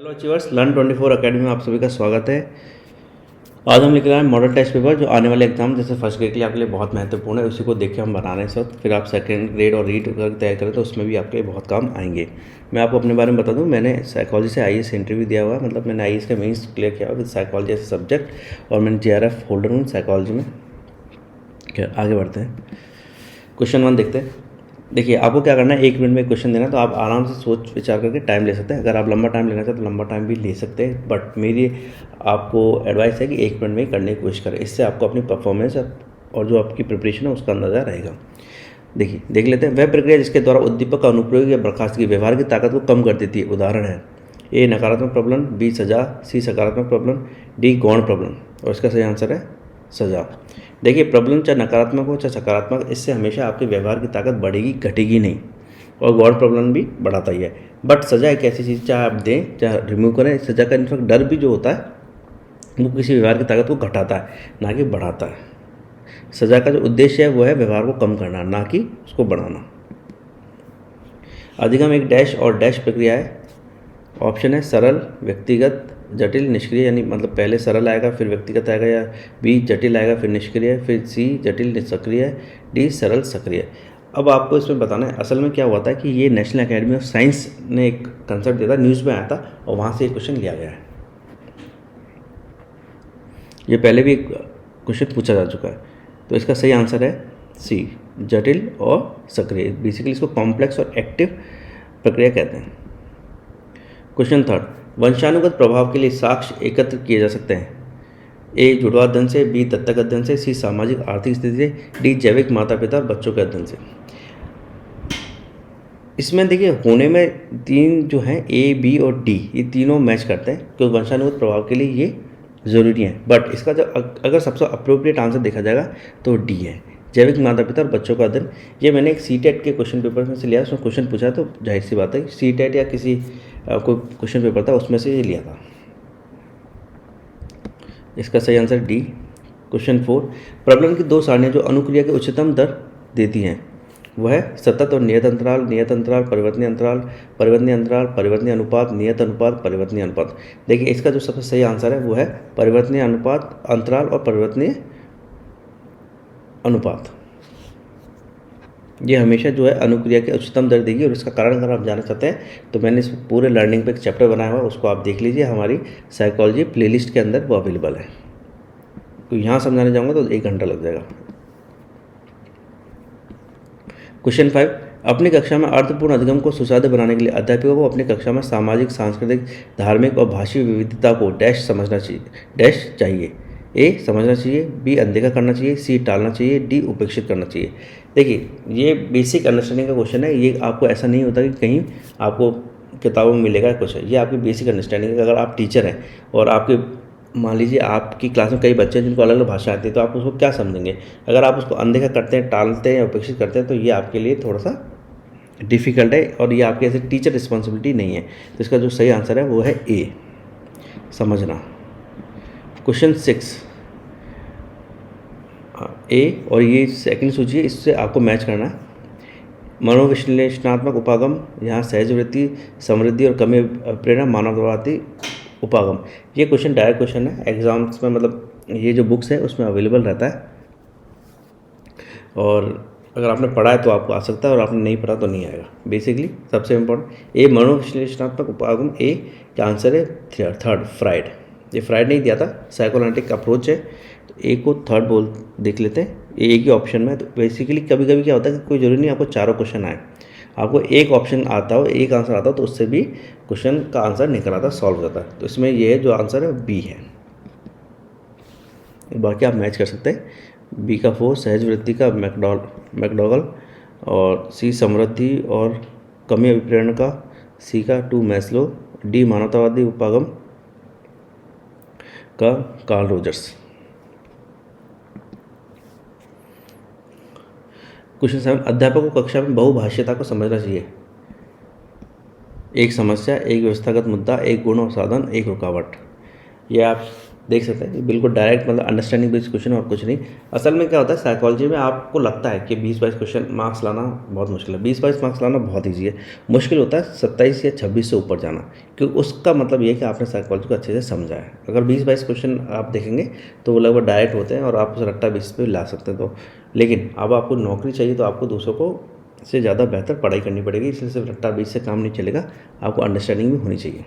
Hello achievers, Learn24 academy में आप सभी का स्वागत है। आज हम लिख रहे हैं मॉडल टेस्ट पेपर जो आने वाले एग्जाम जैसे फर्स्ट ग्रेड के लिए आपके लिए बहुत महत्वपूर्ण है। उसी को देख के हम बना रहे हैं इस वक्त। फिर आप सेकंड ग्रेड और रीड कर तैयार करें तो उसमें भी आपके बहुत काम आएंगे। मैं आपको अपने बारे में बता दूं, मैंने साइकोलॉजी से आईएएस इंटरव्यू दिया हुआ है। मतलब मैंने आईएएस का मेंस क्लियर किया हुआ विद साइकोलॉजी एज सब्जेक्ट और मैंने जेआरएफ होल्डर हूँ साइकोलॉजी में। क्या आगे बढ़ते हैं, क्वेश्चन 1 देखते हैं। देखिए, आपको क्या करना है, 1 मिनट में क्वेश्चन देना है, तो आप आराम से सोच विचार करके टाइम ले सकते हैं। अगर आप लंबा टाइम लेना चाहते तो लंबा टाइम भी ले सकते हैं, बट मेरी आपको एडवाइस है कि 1 मिनट में करने की कोशिश करें। इससे आपको अपनी परफॉर्मेंस और जो आपकी प्रिपरेशन है उसका अंदाज़ा रहेगा। देखिए, देख लेते हैं। वह प्रक्रिया जिसके द्वारा उद्दीपक का अनुप्रयोग या बर्खास्तगी व्यवहार की ताकत को कम कर देती है। उदाहरण है ए नकारात्मक प्रबलन, बी सजा, सी सकारात्मक प्रबलन, डी गौण प्रबलन। और इसका सही आंसर है सजा। देखिए, प्रबलन चाहे नकारात्मक हो चाहे सकारात्मक, इससे हमेशा आपके व्यवहार की ताकत बढ़ेगी, घटेगी नहीं। और गौण प्रबलन भी बढ़ाता ही है। बट सजा एक ऐसी चीज़, चाहे आप दें चाहे रिमूव करें, सजा का इनफैक्ट डर भी जो होता है वो किसी व्यवहार की ताकत को घटाता है, ना कि बढ़ाता है। सजा का जो उद्देश्य है वो है व्यवहार को कम करना, ना कि उसको बढ़ाना। अधिगम एक डैश और डैश प्रक्रिया है। ऑप्शन है सरल, व्यक्तिगत, जटिल, निष्क्रिय। यानी मतलब पहले सरल आएगा फिर व्यक्तिगत आएगा, या बी जटिल आएगा फिर निष्क्रिय, फिर सी जटिल सक्रिय, डी सरल सक्रिय। अब आपको इसमें बताना है असल में क्या हुआ था कि ये नेशनल एकेडमी ऑफ साइंस ने एक कंसेप्ट दिया था, न्यूज़ में आया था और वहाँ से एक क्वेश्चन लिया गया है। ये पहले भी एक क्वेश्चन पूछा जा चुका है। तो इसका सही आंसर है सी जटिल और सक्रिय। बेसिकली इसको कॉम्प्लेक्स और एक्टिव प्रक्रिया कहते हैं। क्वेश्चन 3, वंशानुगत प्रभाव के लिए साक्ष्य एकत्र किए जा सकते हैं। ए जुड़वा अध्ययन से, बी दत्तक अध्ययन से, सी सामाजिक आर्थिक स्थिति से, डी जैविक माता पिता और बच्चों के अध्ययन से। इसमें देखिए होने में 3 जो हैं ए, बी और डी, ये तीनों मैच करते हैं क्योंकि वंशानुगत प्रभाव के लिए ये ज़रूरी है। बट इसका जो अगर सबसे अप्रोप्रिएट आंसर देखा जाएगा तो डी है, जैविक माता पिता और बच्चों का अध्ययन। ये मैंने एक सीटेट के क्वेश्चन पेपर में से लिया, उसमें क्वेश्चन पूछा तो जाहिर सी बात है सीटेट या किसी कोई क्वेश्चन पेपर था उसमें से ये लिया था। इसका सही आंसर डी। क्वेश्चन 4, प्रबलन की 2 सारणियाँ जो अनुक्रिया की उच्चतम दर देती हैं वह है सतत और नियत अंतराल, नियत अंतराल, परिवर्तनीय अंतराल, परिवर्तनीय अंतराल, परिवर्तनीय अनुपात, नियत अनुपात, परिवर्तनीय अनुपात। देखिए, इसका जो सबसे सही आंसर है वो है परिवर्तनीय अनुपात, अंतराल और परिवर्तनीय अनुपात। ये हमेशा जो है अनुक्रिया की उच्चतम दर देगी। और इसका कारण अगर आप जानना चाहते हैं तो मैंने इस पूरे लर्निंग पे एक चैप्टर बनाया हुआ है, उसको आप देख लीजिए, हमारी साइकोलॉजी प्लेलिस्ट के अंदर वो अवेलेबल है। तो यहाँ समझाने जाऊँगा तो 1 घंटा लग जाएगा। क्वेश्चन 5, अपनी कक्षा में अर्थपूर्ण अधिगम को सुसाध्य बनाने के लिए अध्यापकों को अपनी कक्षा में सामाजिक, सांस्कृतिक, धार्मिक और भाषाई विविधता को डैश समझना चाहिए, डैश चाहिए। ए समझना चाहिए, बी अनदेखा करना चाहिए, सी टालना चाहिए, डी उपेक्षित करना चाहिए। देखिए, ये बेसिक अंडरस्टैंडिंग का क्वेश्चन है। ये आपको ऐसा नहीं होता कि कहीं आपको किताबों में मिलेगा कुछ है, ये आपकी बेसिक अंडरस्टैंडिंग है। अगर आप टीचर हैं और आपके मान लीजिए आपकी क्लास में कई बच्चे हैं जिनको अलग अलग भाषा आती है, तो आप उसको क्या समझेंगे। अगर आप उसको अनदेखा करते हैं, टालते हैं या उपेक्षित करते हैं तो ये आपके लिए थोड़ा सा डिफ़िकल्ट है और ये आपके ऐसे टीचर रिस्पॉन्सिबिलिटी नहीं है। तो इसका जो सही आंसर है वो है ए समझना। क्वेश्चन 6 ए, और ये सेकंड सोचिए, इससे आपको मैच करना है। मनोविश्लेषणात्मक उपागम, यहाँ सहज वृत्ति, समृद्धि और कमी प्रेरणा, मानववादी उपागम। ये क्वेश्चन डायरेक्ट क्वेश्चन है एग्जाम्स में, मतलब ये जो बुक्स है उसमें अवेलेबल रहता है। और अगर आपने पढ़ा है तो आपको आ सकता है और आपने नहीं पढ़ा तो नहीं आएगा। बेसिकली सबसे इम्पोर्टेंट ए मनोविश्लेषणात्मक उपागम, ए का आंसर है थर्ड फ्राइड। ये फ्राइड नहीं दिया था, साइकोएनालिटिक अप्रोच है। तो ए को थर्ड बोल देख लेते हैं, ए एक ही ऑप्शन में है। तो बेसिकली कभी कभी क्या होता है कि कोई ज़रूरी नहीं आपको चारों क्वेश्चन आए, आपको एक ऑप्शन आता हो, एक आंसर आता हो तो उससे भी क्वेश्चन का आंसर निकल आता, सॉल्व होता है। तो इसमें ये है जो आंसर है बी है। बाकी आप मैच कर सकते हैं। बी का 4 सहज वृत्ति का मैकडॉगल, और सी समृद्धि और कमी अभिप्रेरण का, सी का 2 मैस्लो, डी मानवतावादी उपागम का कार्ल रोजर्स। क्वेश्चन 7, अध्यापक को कक्षा में बहुभाषीयता को समझना चाहिए। एक समस्या, एक व्यवस्थागत मुद्दा, एक गुण और साधन, एक रुकावट। ये आप देख सकते हैं, ये बिल्कुल डायरेक्ट मतलब अंडरस्टैंडिंग बेस्ड क्वेश्चन और कुछ नहीं। असल में क्या होता है, साइकोलॉजी में आपको लगता है कि 20-22 क्वेश्चन मार्क्स लाना बहुत मुश्किल है। 20-22 मार्क्स लाना बहुत ईजी है। मुश्किल होता है 27 या 26 से ऊपर जाना, क्योंकि उसका मतलब ये है कि आपने साइकोलॉजी को अच्छे से समझा है। अगर 20-22 क्वेश्चन आप देखेंगे तो वो लगभग डायरेक्ट होते हैं और आप उस रट्टा बेस पे ला सकते हैं। तो लेकिन अब आपको नौकरी चाहिए तो आपको दूसरों को से ज़्यादा बेहतर पढ़ाई करनी पड़ेगी, इसलिए सिर्फ रट्टा बेस से काम नहीं चलेगा, आपको अंडरस्टैंडिंग भी होनी चाहिए।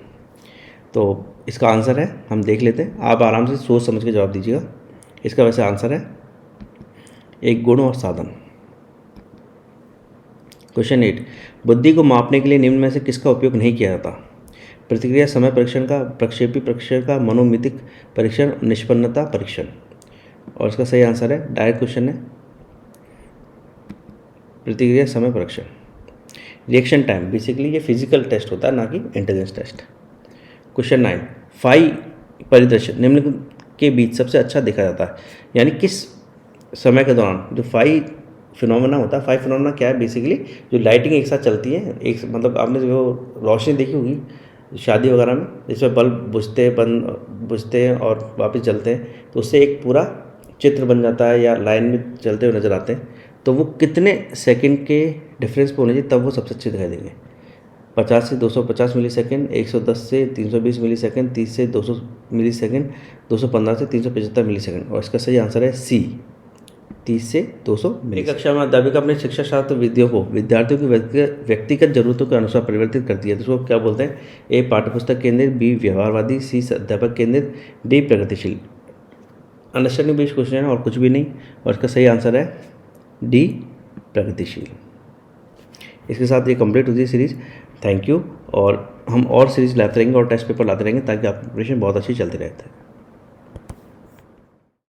तो इसका आंसर है, हम देख लेते हैं, आप आराम से सोच समझ के जवाब दीजिएगा। इसका वैसे आंसर है एक गुण और साधन। क्वेश्चन 8, बुद्धि को मापने के लिए निम्न में से किसका उपयोग नहीं किया जाता? प्रतिक्रिया समय परीक्षण का, प्रक्षेपी परीक्षण का, मनोमितिक परीक्षण, निष्पन्नता परीक्षण। और इसका सही आंसर है, डायरेक्ट क्वेश्चन है, प्रतिक्रिया समय परीक्षण। रिएक्शन टाइम, बेसिकली ये फिजिकल टेस्ट होता है, ना कि इंटेलिजेंस टेस्ट। क्वेश्चन 9, फाई परिदृश्य निम्न के बीच सबसे अच्छा देखा जाता है, यानी किस समय के दौरान जो फाई फिनोमेना होता है। फाई फिनोमेना क्या है, बेसिकली जो लाइटिंग एक साथ चलती है, एक मतलब आपने जो रोशनी देखी होगी शादी वगैरह में, जिसमें बल्ब बुझते हैं और वापस जलते हैं, तो उससे एक पूरा चित्र बन जाता है या लाइन में चलते हुए नज़र आते हैं। तो वो कितने सेकंड के डिफरेंस पे होने चाहिए तब वो सबसे अच्छे दिखाई देंगे? 50 से 250 मिली सेकेंड, 110 से 320 मिली सेकेंड, 30 से 200 मिली सेकेंड, 215 से 375 मिली सेकेंड। और इसका सही आंसर है सी, 30 से 200 मिली। कक्षा में अध्यापिका अपने शिक्षा शास्त्र विधियों को विद्यार्थियों की व्यक्तिगत जरूरतों के अनुसार परिवर्तित करती है, तो उसको क्या बोलते हैं? ए पाठ्यपुस्तक केंद्रित, बी व्यवहारवादी, सी अध्यापक केंद्रित, डी प्रगतिशील। अंडरस्टैंडिंग बेस्ड क्वेश्चन है और कुछ भी नहीं। और इसका सही आंसर है डी प्रगतिशील। इसके साथ ये कंप्लीट होती है सीरीज़। Thank you. और हम और सीरीज़ लाते रहेंगे और टेस्ट पेपर लाते रहेंगे ताकि आपकी प्रिपरेशन बहुत अच्छी चलती रहती है।